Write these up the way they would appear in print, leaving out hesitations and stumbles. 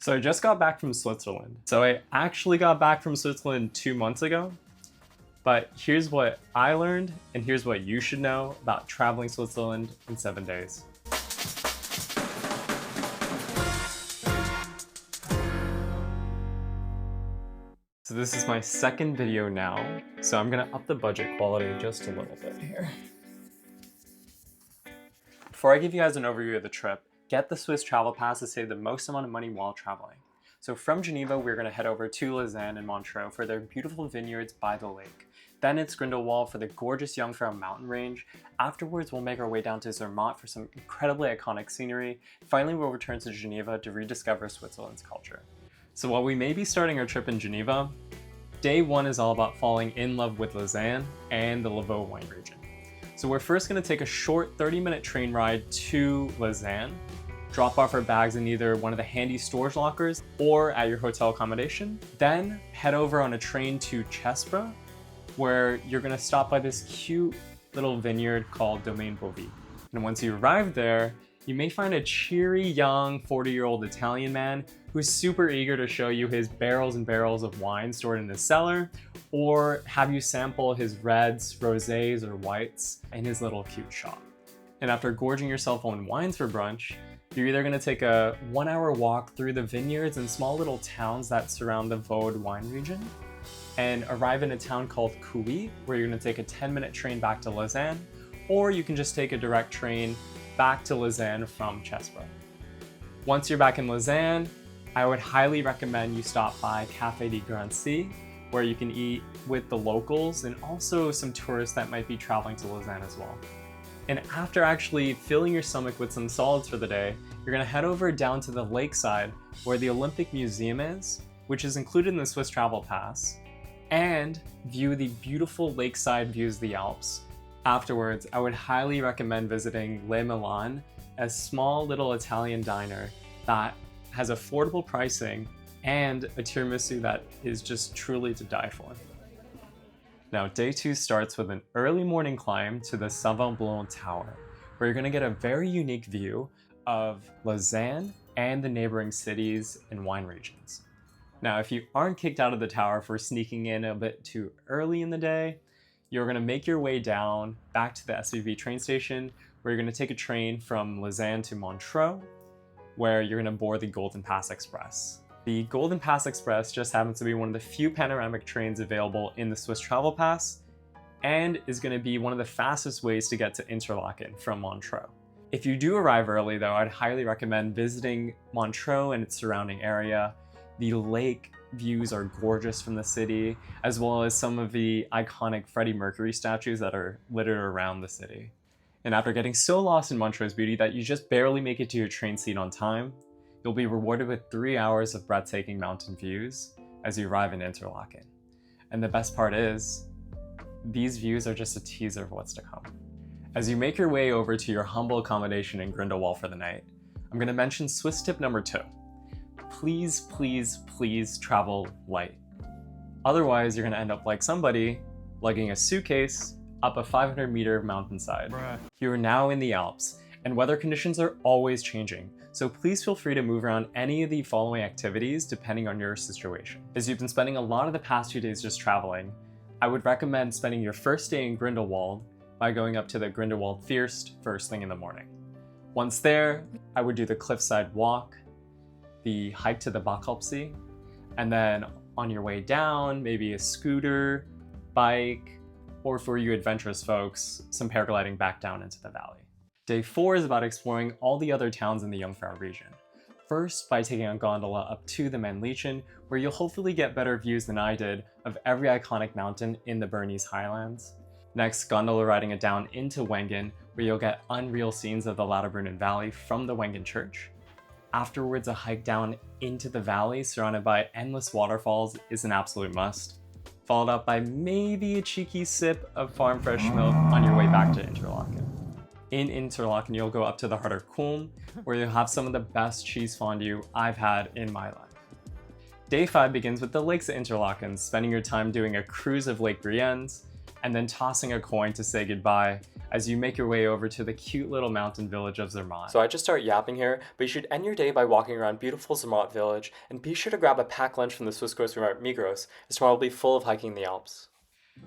So I just got back from Switzerland. So I actually got back from Switzerland 2 months ago, but here's what I learned and here's what you should know about traveling Switzerland in 7 days. So this is my second video now, so I'm gonna up the budget quality just a little bit here. Before I give you guys an overview of the trip, get the Swiss travel pass to save the most amount of money while traveling. So from Geneva, we're gonna head over to Laussane and Montreux for their beautiful vineyards by the lake. Then it's Grindelwald for the gorgeous Jungfrau mountain range. Afterwards, we'll make our way down to Zermatt for some incredibly iconic scenery. Finally, we'll return to Geneva to rediscover Switzerland's culture. So while we may be starting our trip in Geneva, day one is all about falling in love with Laussane and the Lavaux wine region. So we're first going to take a short 30-minute train ride to Laussane, drop off our bags in either one of the handy storage lockers or at your hotel accommodation. Then head over on a train to Chesbra, where you're going to stop by this cute little vineyard called Domaine Bovie. And once you arrive there, you may find a cheery young 40-year-old Italian man who's super eager to show you his barrels and barrels of wine stored in his cellar, or have you sample his reds, rosés, or whites in his little cute shop. And after gorging yourself on wines for brunch, you're either going to take a 1-hour walk through the vineyards and small little towns that surround the Vaud wine region, and arrive in a town called Couy, where you're going to take a 10-minute train back to Laussane, or you can just take a direct train back to Laussane from Chesbra. Once you're back in Laussane, I would highly recommend you stop by Café de Grancy, where you can eat with the locals and also some tourists that might be traveling to Laussane as well. And after actually filling your stomach with some solids for the day, you're gonna head over down to the lakeside where the Olympic Museum is, which is included in the Swiss Travel Pass, and view the beautiful lakeside views of the Alps. Afterwards, I would highly recommend visiting Le Milan, a small little Italian diner that has affordable pricing and a tiramisu that is just truly to die for. Now, day two starts with an early morning climb to the Saint-Blanc Tower, where you're gonna get a very unique view of Lausanne and the neighboring cities and wine regions. Now, if you aren't kicked out of the tower for sneaking in a bit too early in the day, you're gonna make your way down back to the SVV train station, where you're gonna take a train from Lausanne to Montreux, where you're gonna board the Golden Pass Express. The Golden Pass Express just happens to be one of the few panoramic trains available in the Swiss Travel Pass, and is gonna be one of the fastest ways to get to Interlaken from Montreux. If you do arrive early though, I'd highly recommend visiting Montreux and its surrounding area. The lake views are gorgeous from the city, as well as some of the iconic Freddie Mercury statues that are littered around the city. And after getting so lost in Montreux's beauty that you just barely make it to your train seat on time, you'll be rewarded with 3 hours of breathtaking mountain views as you arrive in Interlaken. And the best part is, these views are just a teaser of what's to come. As you make your way over to your humble accommodation in Grindelwald for the night, I'm gonna mention Swiss tip number 2. Please, please, please travel light. Otherwise, you're gonna end up like somebody lugging a suitcase up a 500-meter mountainside. Bruh. You are now in the Alps, and weather conditions are always changing, so please feel free to move around any of the following activities depending on your situation. As you've been spending a lot of the past 2 days just traveling, I would recommend spending your first day in Grindelwald by going up to the Grindelwald Fürst first thing in the morning. Once there, I would do the cliffside walk, the hike to the Bachalpsee, and then on your way down, maybe a scooter, bike, or for you adventurous folks, some paragliding back down into the valley. Day 4 is about exploring all the other towns in the Jungfrau region. First, by taking a gondola up to the Männlichen, where you'll hopefully get better views than I did of every iconic mountain in the Bernese Highlands. Next, gondola riding it down into Wengen, where you'll get unreal scenes of the Lauterbrunnen Valley from the Wengen Church. Afterwards, a hike down into the valley surrounded by endless waterfalls is an absolute must, followed up by maybe a cheeky sip of farm fresh milk on your way back to Interlaken. In Interlaken, you'll go up to the Harder Kulm, where you'll have some of the best cheese fondue I've had in my life. Day 5 begins with the lakes at Interlaken, spending your time doing a cruise of Lake Brienz, and then tossing a coin to say goodbye as you make your way over to the cute little mountain village of Zermatt. So I just start yapping here, but you should end your day by walking around beautiful Zermatt village, and be sure to grab a packed lunch from the Swiss grocery mart Migros, as tomorrow will be full of hiking the Alps.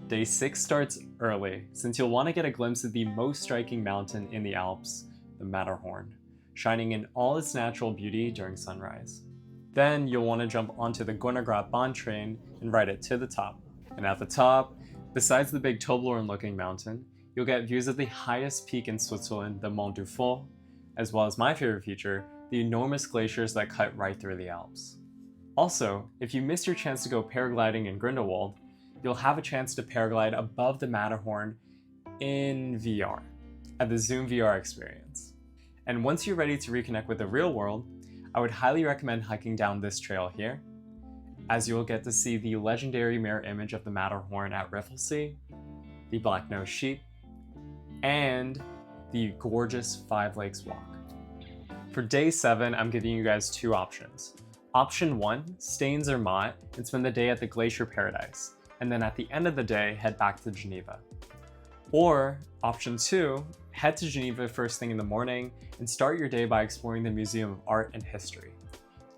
Day 6 starts early, since you'll want to get a glimpse of the most striking mountain in the Alps, the Matterhorn, shining in all its natural beauty during sunrise. Then you'll want to jump onto the Bahn train and ride it to the top. And at the top, besides the big Toblerone-looking mountain, you'll get views of the highest peak in Switzerland, the Mont du Fort, as well as my favorite feature, the enormous glaciers that cut right through the Alps. Also, if you missed your chance to go paragliding in Grindelwald, you'll have a chance to paraglide above the Matterhorn in VR, at the Zoom VR experience. And once you're ready to reconnect with the real world, I would highly recommend hiking down this trail here, as you will get to see the legendary mirror image of the Matterhorn at Riffelsee, the Black-Nosed Sheep, and the gorgeous Five Lakes Walk. For day 7, I'm giving you guys 2 options. Option 1, stay in Zermatt and spend the day at the Glacier Paradise, and then at the end of the day, head back to Geneva. Or option 2, head to Geneva first thing in the morning and start your day by exploring the Museum of Art and History.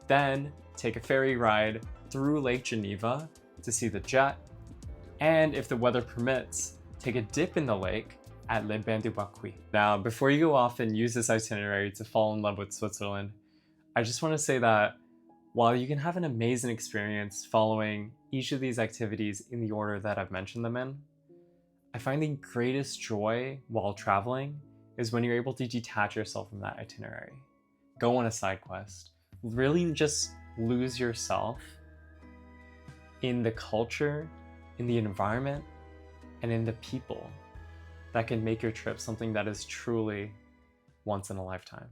Then take a ferry ride through Lake Geneva to see the jet, and if the weather permits, take a dip in the lake at Les Bains du Bacuy. Now, before you go off and use this itinerary to fall in love with Switzerland, I just want to say that while you can have an amazing experience following each of these activities in the order that I've mentioned them in, I find the greatest joy while traveling is when you're able to detach yourself from that itinerary. Go on a side quest. Really just lose yourself in the culture, in the environment, and in the people that can make your trip something that is truly once in a lifetime.